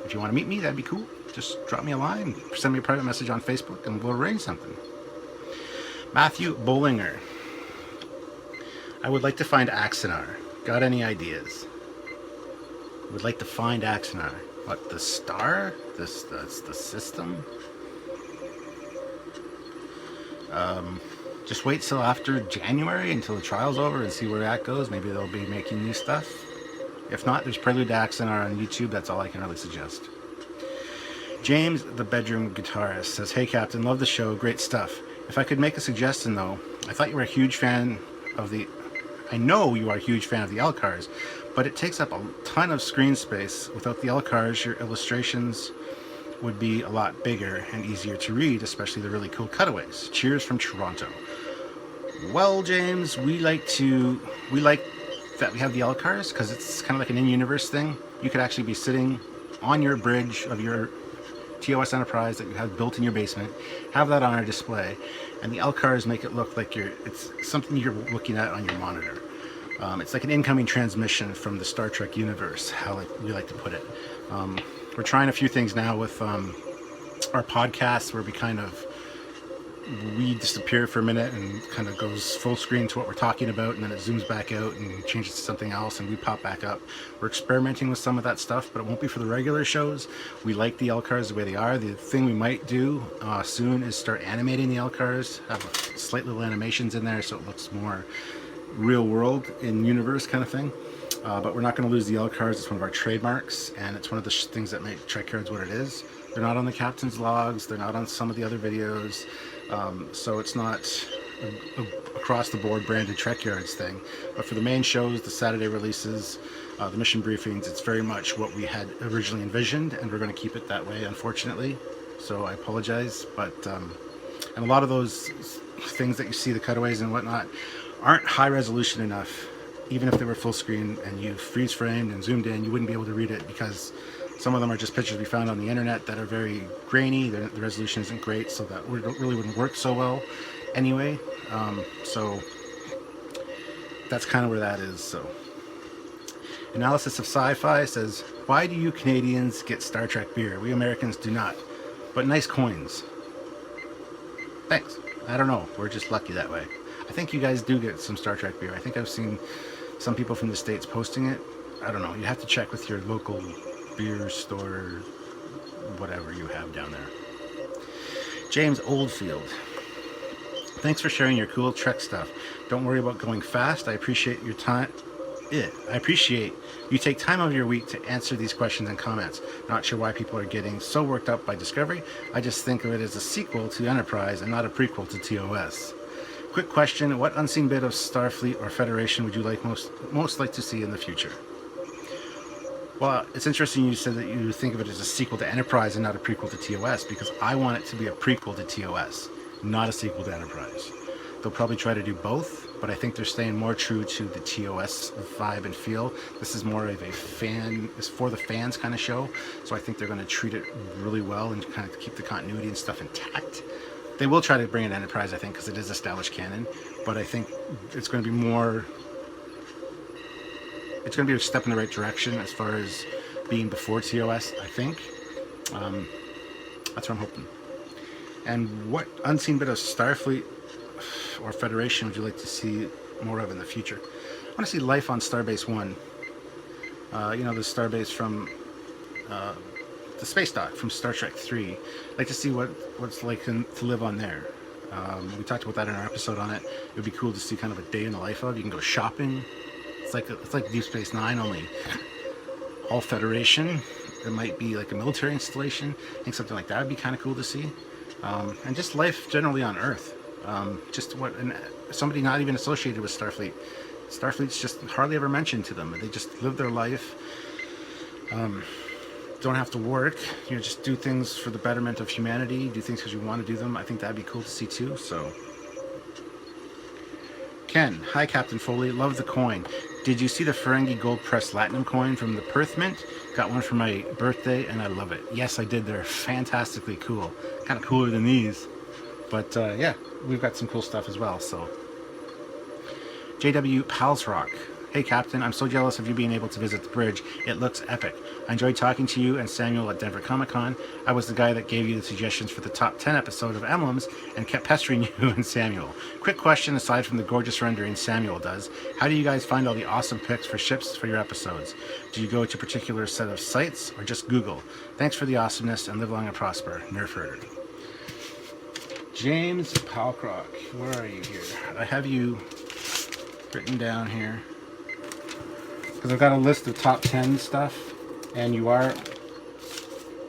if you want to meet me, that'd be cool. Just drop me a line, send me a private message on Facebook, and we'll arrange something. Matthew Bollinger, "I would like to find Axanar. Got any ideas?" Would like to find Axanar. What, the star? That's the system? Just wait till after January, until the trial's over, and see where that goes. Maybe they'll be making new stuff. If not, there's Prelude to Axanar on YouTube. That's all I can really suggest. James, the bedroom guitarist, says, "Hey Captain, love the show, great stuff. If I could make a suggestion though, I thought you were a huge fan of the... I know you are a huge fan of the LCARs, but it takes up a ton of screen space. Without the LCARs, your illustrations would be a lot bigger and easier to read, especially the really cool cutaways. Cheers from Toronto." Well, James, we like that we have the LCARs because it's kind of like an in-universe thing. You could actually be sitting on your bridge of your TOS Enterprise that you have built in your basement, have that on our display, and the LCARs make it look like it's something you're looking at on your monitor. It's like an incoming transmission from the Star Trek universe, how we like to put it. We're trying a few things now with our podcasts, where we disappear for a minute and kind of goes full screen to what we're talking about, and then it zooms back out and changes to something else, and we pop back up. We're experimenting with some of that stuff, but it won't be for the regular shows. We like the LCARs the way they are. The thing we might do soon is start animating the LCARs, have slight little animations in there so it looks more real world in universe kind of thing. But we're not going to lose the LCARs. It's one of our trademarks, and it's one of the things that make Trekyards what it is. They're not on the captain's logs. They're not on some of the other videos. So it's not a across the board branded Trekyards thing. But for the main shows, the Saturday releases, the mission briefings, it's very much what we had originally envisioned, and we're going to keep it that way, unfortunately. So I apologize, but and a lot of those things that you see, the cutaways and whatnot, aren't high resolution enough. Even if they were full screen and you freeze framed and zoomed in, you wouldn't be able to read it, because some of them are just pictures we found on the internet that are very grainy. The resolution isn't great, so that really wouldn't work so well anyway. So that's kind of where that is. So Analysis of Sci-Fi says, "Why do you Canadians get Star Trek beer? We Americans do not. But nice coins." Thanks. I don't know. We're just lucky that way. I think you guys do get some Star Trek beer. I think I've seen some people from the States posting it. I don't know. You have to check with your local beer store, whatever you have down there. James Oldfield. Thanks for sharing your cool Trek stuff. Don't worry about going fast. I appreciate your time. I appreciate you take time out of your week to answer these questions and comments. Not sure why people are getting so worked up by Discovery. I just think of it as a sequel to Enterprise and not a prequel to TOS. Quick question, what unseen bit of Starfleet or Federation would you like most like to see in the future? Well, it's interesting you said that you think of it as a sequel to Enterprise and not a prequel to TOS, because I want it to be a prequel to TOS, not a sequel to Enterprise. They'll probably try to do both, but I think they're staying more true to the TOS vibe and feel. This is more of a it's for the fans kind of show, so I think they're going to treat it really well and kind of keep the continuity and stuff intact. They will try to bring in Enterprise, I think, because it is established canon, but I think it's going to be more... It's going to be a step in the right direction as far as being before TOS, I think. That's what I'm hoping. And what unseen bit of Starfleet or Federation would you like to see more of in the future? I want to see life on Starbase 1. You know, the Starbase from the space dock from Star Trek 3. I'd like to see what's like to live on there. We talked about that in our episode on it. It would be cool to see kind of a day in the life of. You can go shopping. It's like Deep Space Nine, only all Federation. It might be like a military installation. I think something like that would be kind of cool to see. And just life generally on Earth. Somebody not even associated with Starfleet. Starfleet's just hardly ever mentioned to them. They just live their life. Don't have to work. You know, just do things for the betterment of humanity. Do things because you want to do them. I think that'd be cool to see too. So, Ken, hi Captain Foley. Love the coin. Did you see the Ferengi Gold Press Platinum coin from the Perth Mint? Got one for my birthday and I love it. Yes, I did. They're fantastically cool. Kind of cooler than these. But yeah, we've got some cool stuff as well. So, JW Palsrock. Hey Captain, I'm so jealous of you being able to visit the bridge. It looks epic. I enjoyed talking to you and Samuel at Denver Comic Con. I was the guy that gave you the suggestions for the top 10 episode of Emblems and kept pestering you and Samuel. Quick question, aside from the gorgeous rendering Samuel does, how do you guys find all the awesome picks for ships for your episodes? Do you go to a particular set of sites or just Google? Thanks for the awesomeness and live long and prosper. Nerf herder. James Palcrock, where are you here? I have you written down here because I've got a list of top 10 stuff, and you are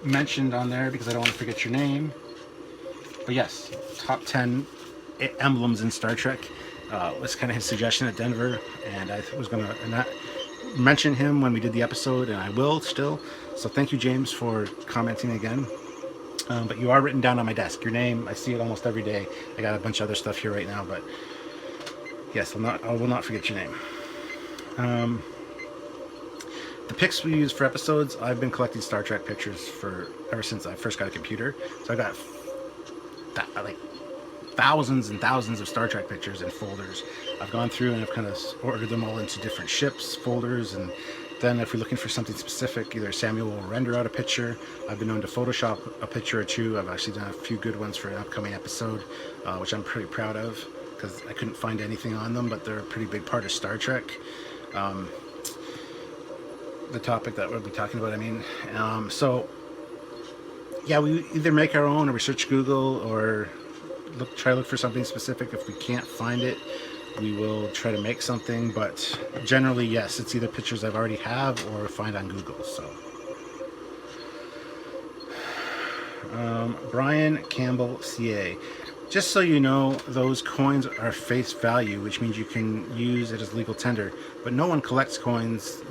mentioned on there because I don't want to forget your name. But yes, top 10 emblems in Star Trek was kind of his suggestion at Denver, and I was going to mention him when we did the episode, and I will still. So thank you, James, for commenting again. But you are written down on my desk. Your name, I see it almost every day. I got a bunch of other stuff here right now, but yes, I will not forget your name. The pics we use for episodes, I've been collecting Star Trek pictures ever since I first got a computer. So I got like thousands and thousands of Star Trek pictures in folders. I've gone through and I've kind of ordered them all into different ships, folders, and then if we're looking for something specific, either Samuel will render out a picture. I've been known to Photoshop a picture or two. I've actually done a few good ones for an upcoming episode, which I'm pretty proud of because I couldn't find anything on them, but they're a pretty big part of Star Trek. The topic that we'll be talking about, I mean. So, yeah, we either make our own or we search Google or try to look for something specific. If we can't find it, we will try to make something, but generally, yes, it's either pictures I've already have or find on Google. So, Brian Campbell, CA. Just so you know, those coins are face value, which means you can use it as legal tender, but no one collects coins.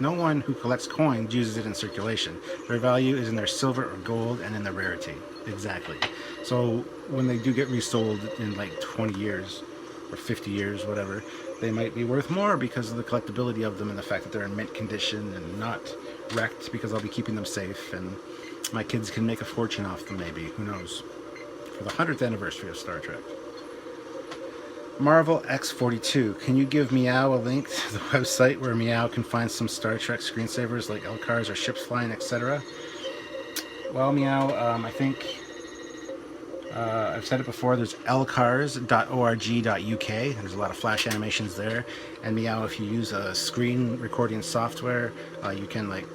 No one who collects coins uses it in circulation. Their value is in their silver or gold and in their rarity. Exactly. So when they do get resold in like 20 years or 50 years, whatever, they might be worth more because of the collectability of them and the fact that they're in mint condition and not wrecked, because I'll be keeping them safe and my kids can make a fortune off them maybe. Who knows? For the 100th anniversary of Star Trek. Marvel X42, can you give Meow a link to the website where Meow can find some Star Trek screensavers like LCARs or ships flying, etc.? Well, Meow, I think I've said it before, there's lcars.org.uk. There's a lot of flash animations there. And Meow, if you use a screen recording software, you can like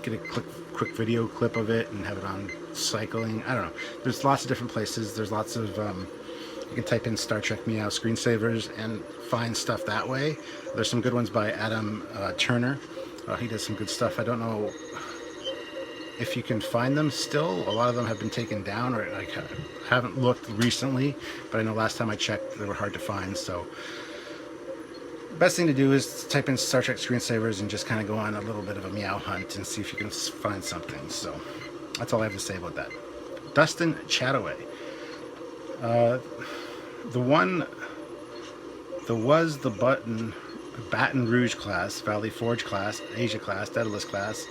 get a quick video clip of it and have it on cycling. I don't know. There's lots of different places. There's lots of You can type in Star Trek Meow screensavers and find stuff that way. There's some good ones by Adam Turner. He does some good stuff. I don't know if you can find them still. A lot of them have been taken down, or I haven't looked recently, but I know last time I checked they were hard to find. So best thing to do is type in Star Trek screensavers and just kind of go on a little bit of a meow hunt and see if you can find something. So that's all I have to say about that. Dustin Chataway. The Baton Rouge class, Valley Forge class, Asia class, Daedalus class,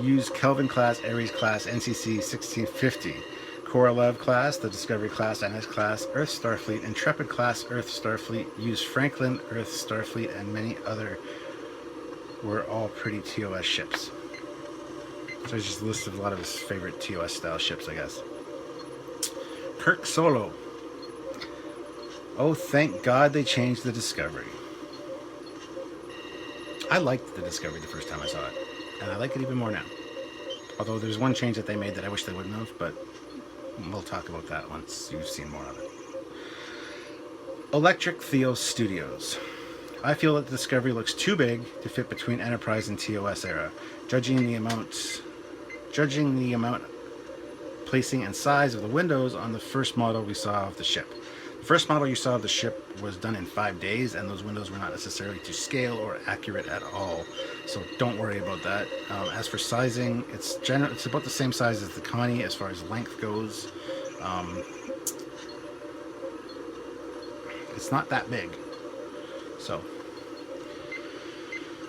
used Kelvin class, Ares class, NCC 1650, Korolev class, the Discovery class, NS class, Earth Starfleet, Intrepid class, Earth Starfleet, used Franklin, Earth Starfleet, and many other were all pretty TOS ships. So there's just a list of a lot of his favorite TOS style ships, I guess. Kirk Solo. Oh, thank God they changed the Discovery. I liked the Discovery the first time I saw it, and I like it even more now. Although there's one change that they made that I wish they wouldn't have, but we'll talk about that once you've seen more of it. Electric Theo Studios. I feel that the Discovery looks too big to fit between Enterprise and TOS era. Judging the amount, placing and size of the windows on the first model we saw of the ship. The first model you saw of the ship was done in 5 days, and those windows were not necessarily to scale or accurate at all. So don't worry about that. As for sizing, it's about the same size as the Connie as far as length goes. It's not that big. So,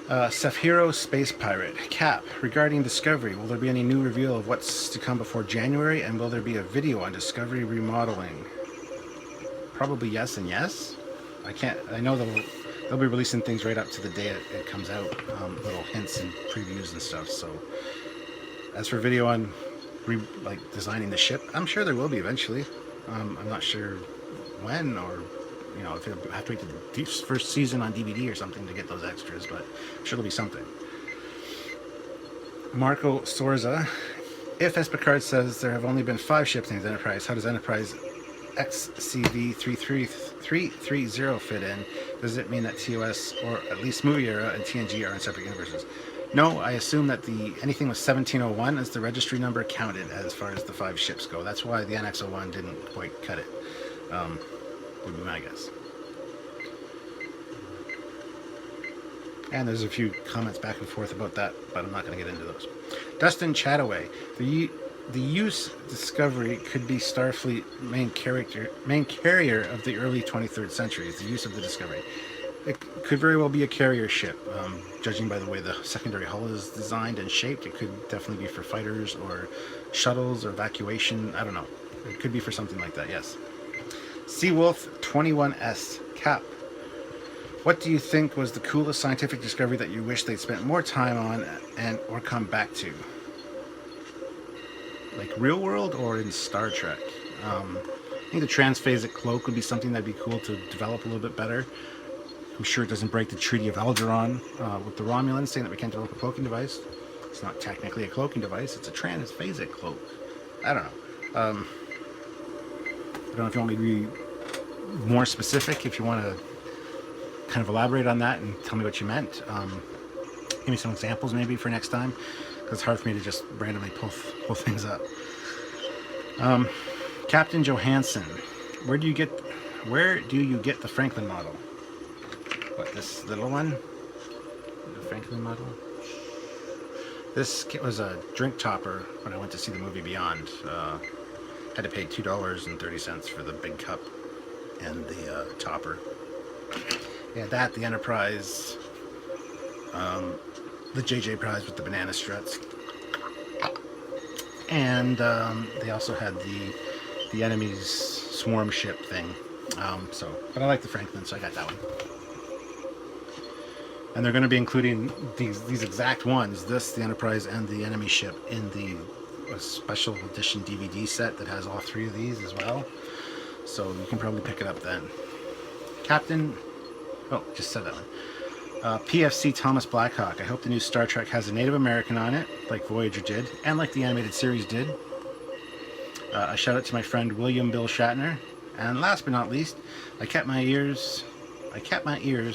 Sephiro Space Pirate. Cap, regarding Discovery, will there be any new reveal of what's to come before January, and will there be a video on Discovery remodeling? Probably yes and yes. I know they'll be releasing things right up to the day it comes out, little hints and previews and stuff. So as for video on designing the ship, I'm sure there will be eventually. I'm not sure when, or if you'll have to wait to the first season on DVD or something to get those extras, but I'm sure there'll be something. Marco Sorza. If, as Picard says, there have only been 5 ships named Enterprise, how does Enterprise XCV330 fit in? Does it mean that TOS, or at least movie era, and TNG are in separate universes? No, I assume that anything with 1701 as the registry number counted as far as the 5 ships go. That's why the NX-01 didn't quite cut it. Would be my guess. And there's a few comments back and forth about that, but I'm not going to get into those. Dustin Chataway. The use Discovery could be Starfleet main carrier of the early 23rd century. Is the use of the Discovery. It could very well be a carrier ship. Judging by the way the secondary hull is designed and shaped, it could definitely be for fighters or shuttles or evacuation. I don't know. It could be for something like that, yes. Seawolf 21S. Cap. What do you think was the coolest scientific discovery that you wish they'd spent more time on or come back to? Like real world or in Star Trek? I think the transphasic cloak would be something that'd be cool to develop a little bit better. I'm sure it doesn't break the Treaty of Alderaan with the Romulans saying that we can't develop a cloaking device. It's not technically a cloaking device, it's a transphasic cloak. I don't know. I don't know if you want me to be more specific, if you want to kind of elaborate on that and tell me what you meant. Give me some examples maybe for next time, because it's hard for me to just randomly pull things up. Captain Johansson, where do you get the Franklin model? What, this little one? The Franklin model? This was a drink topper when I went to see the movie Beyond. Had to pay $2.30 for the big cup and the topper. Yeah, that, the Enterprise, the JJ Prize with the banana struts, and they also had the enemy's swarm ship thing. But I like the Franklin, so I got that one. And they're going to be including these exact ones, the Enterprise and the enemy ship, in the special edition DVD set that has all 3 of these as well. So you can probably pick it up then. Captain... Oh, just said that one. PFC Thomas Blackhawk. I hope the new Star Trek has a Native American on it, like Voyager did, and like the animated series did. A shout out to my friend William Bill Shatner. And last but not least, I kept my ears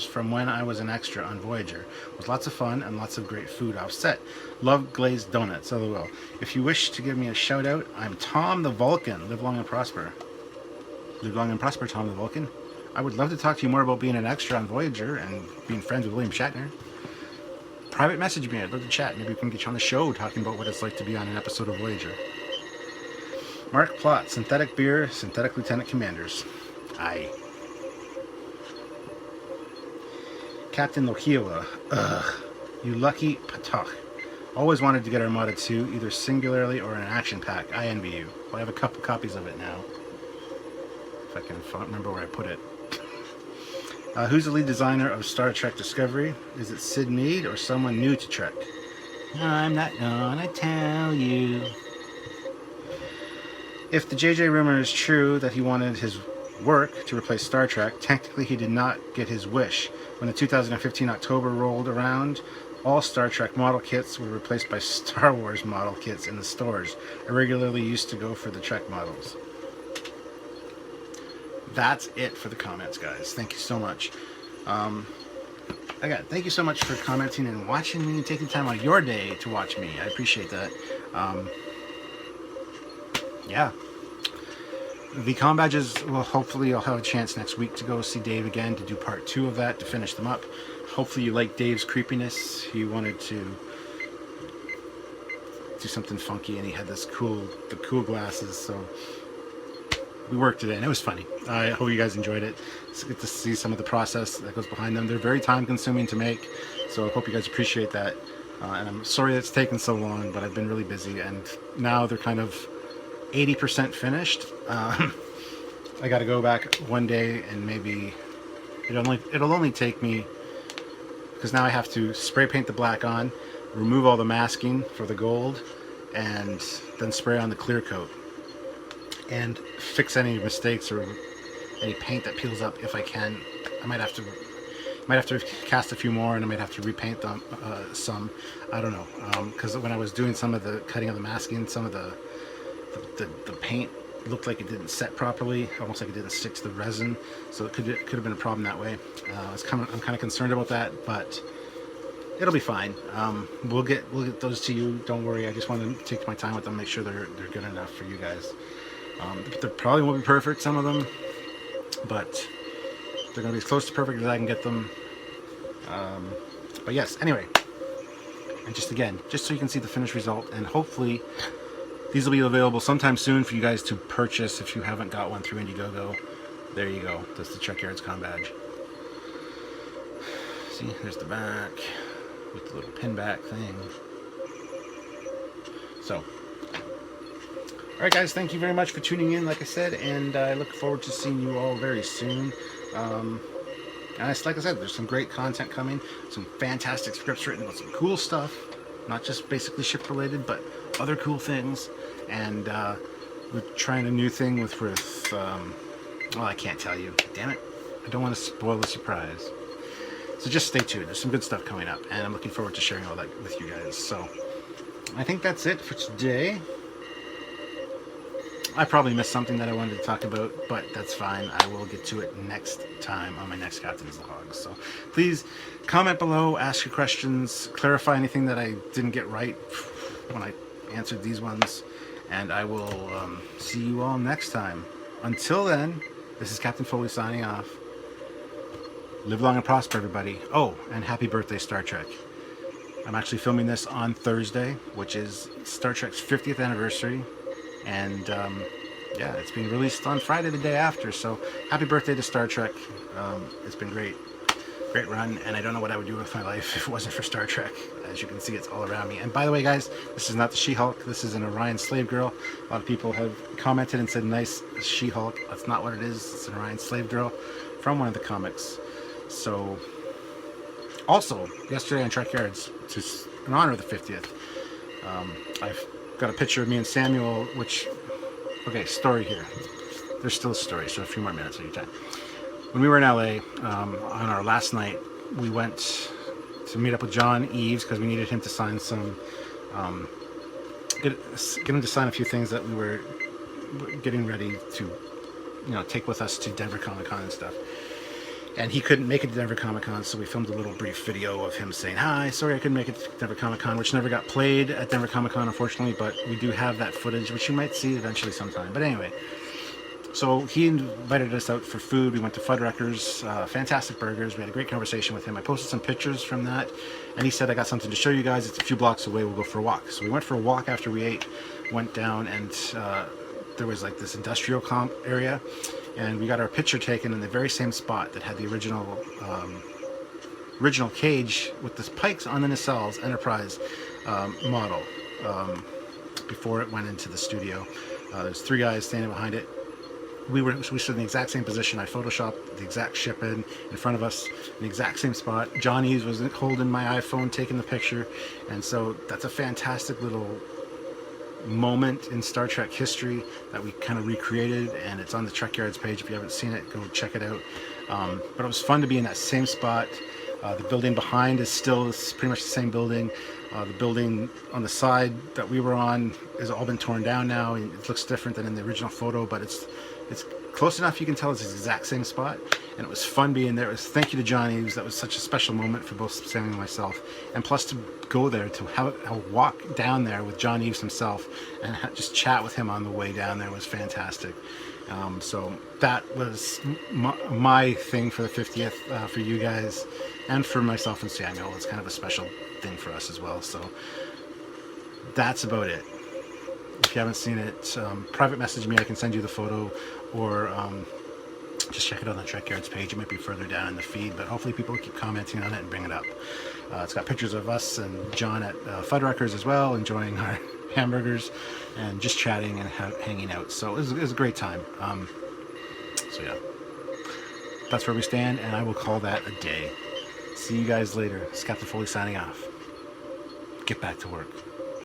from when I was an extra on Voyager. It was lots of fun and lots of great food offset. Love glazed donuts, LOL. If you wish to give me a shout out, I'm Tom the Vulcan. Live long and prosper. Live long and prosper, Tom the Vulcan. I would love to talk to you more about being an extra on Voyager and being friends with William Shatner. Private message me. I'd love to chat. Maybe we can get you on the show talking about what it's like to be on an episode of Voyager. Mark Plot, synthetic beer, synthetic lieutenant commanders. Aye. Captain Lohiwa. Ugh. You lucky patok. Always wanted to get Armada 2, either singularly or in an action pack. I envy you. Well, I have a couple copies of it now. If I can remember where I put it. Who's the lead designer of Star Trek Discovery? Is it Sid Mead or someone new to Trek? I'm not gonna tell you. If the JJ rumor is true that he wanted his work to replace Star Trek, technically he did not get his wish. When the 2015 October rolled around, all Star Trek model kits were replaced by Star Wars model kits in the stores. I regularly used to go for the Trek models. That's it for the comments, guys. Thank you so much. Again, thank you so much for commenting and watching me and taking time out of your day to watch me. I appreciate that. Yeah. The Combadges, well, hopefully I'll have a chance next week to go see Dave again to do part 2 of that, to finish them up. Hopefully you like Dave's creepiness. He wanted to do something funky, and he had the cool glasses, so we worked it in. It was funny. I hope you guys enjoyed it. It's good to see some of the process that goes behind them. They're very time consuming to make, so I hope you guys appreciate that. And I'm sorry it's taken so long, but I've been really busy, and now they're kind of 80% finished. I got to go back one day, and maybe it'll only take me, because now I have to spray paint the black on, remove all the masking for the gold, and then spray on the clear coat, and fix any mistakes or any paint that peels up if I can. I might have to cast a few more, and I might have to repaint them some. I don't know, because when I was doing some of the cutting of the masking, some of the paint looked like it didn't set properly, almost like it didn't stick to the resin, so it could have been a problem that way. I'm kind of concerned about that, but it'll be fine. We'll get those to you. Don't worry. I just want to take my time with them, make sure they're good enough for you guys. They probably won't be perfect, some of them, but they're going to be as close to perfect as I can get them. But yes, anyway, and just so you can see the finished result, and hopefully these will be available sometime soon for you guys to purchase if you haven't got one through Indiegogo. There you go. That's the Trekyards Combadge. See, there's the back with the little pin back thing. So, alright guys, thank you very much for tuning in, like I said, and I look forward to seeing you all very soon. And like I said, there's some great content coming, some fantastic scripts written about some cool stuff, not just basically ship related, but other cool things. And we're trying a new thing with well, I can't tell you, damn it, I don't want to spoil the surprise, so just stay tuned. There's some good stuff coming up, and I'm looking forward to sharing all that with you guys. So I think that's it for today. I probably missed something that I wanted to talk about, but that's fine. I will get to it next time on my next Captain's Log. So please comment below, ask your questions, clarify anything that I didn't get right when I answered these ones, and I will see you all next time. Until then, this is Captain Foley signing off. Live long and prosper, everybody. Oh, and happy birthday, Star Trek. I'm actually filming this on Thursday, which is Star Trek's 50th anniversary. And yeah, it's being released on Friday, the day after. So happy birthday to Star Trek. It's been great run, and I don't know what I would do with my life if it wasn't for Star Trek. As you can see, it's all around me. And by the way, guys, this is not the She-Hulk. This is an Orion Slave Girl. A lot of people have commented and said, nice She-Hulk. That's not what it is. It's an Orion Slave Girl from one of the comics. So, also, yesterday on Trekyards, in honor of the 50th, I've got a picture of me and Samuel, which, okay, story here. There's still a story, so a few more minutes of your time. When we were in LA, on our last night, we went to meet up with John Eves because we needed him to sign some, get him to sign a few things that we were getting ready to take with us to Denver Comic Con and stuff. And he couldn't make it to Denver Comic Con, so we filmed a little brief video of him saying, "Hi, sorry I couldn't make it to Denver Comic Con," which never got played at Denver Comic Con, unfortunately, but we do have that footage, which you might see eventually sometime. But anyway, so he invited us out for food. We went to Fuddruckers, fantastic burgers. We had a great conversation with him. I posted some pictures from that, and he said, "I got something to show you guys. It's a few blocks away. We'll go for a walk." So we went for a walk after we ate, went down, and there was like this industrial comp area, and we got our picture taken in the very same spot that had the original cage with the pikes on the nacelles Enterprise model before it went into the studio. There's 3 guys standing behind it. We stood in the exact same position. I photoshopped the exact ship in front of us in the exact same spot. John Eves was holding my iPhone taking the picture, and so that's a fantastic little moment in Star Trek history that we kind of recreated, and it's on the Trekyards page. If you haven't seen it, go check it out. But it was fun to be in that same spot. The building behind is pretty much the same building. The building on the side that we were on has all been torn down now, and it looks different than in the original photo, but it's close enough you can tell it's the exact same spot, and it was fun being there. Thank you to John Eves. That was such a special moment for both Sam and myself, and plus to go there, to have walk down there with John Eves himself and just chat with him on the way down there was fantastic. So that was my thing for the 50th for you guys, and for myself and Samuel. It's kind of a special thing for us as well. So that's about it. If you haven't seen it, private message me. I can send you the photo, or just check it out on the Trekyards page. It might be further down in the feed, but hopefully people will keep commenting on it and bring it up. It's got pictures of us and John at Fuddruckers as well, enjoying our hamburgers and just chatting and hanging out. So it was a great time. So yeah, that's where we stand, and I will call that a day. See you guys later. It's Captain Foley signing off. Get back to work.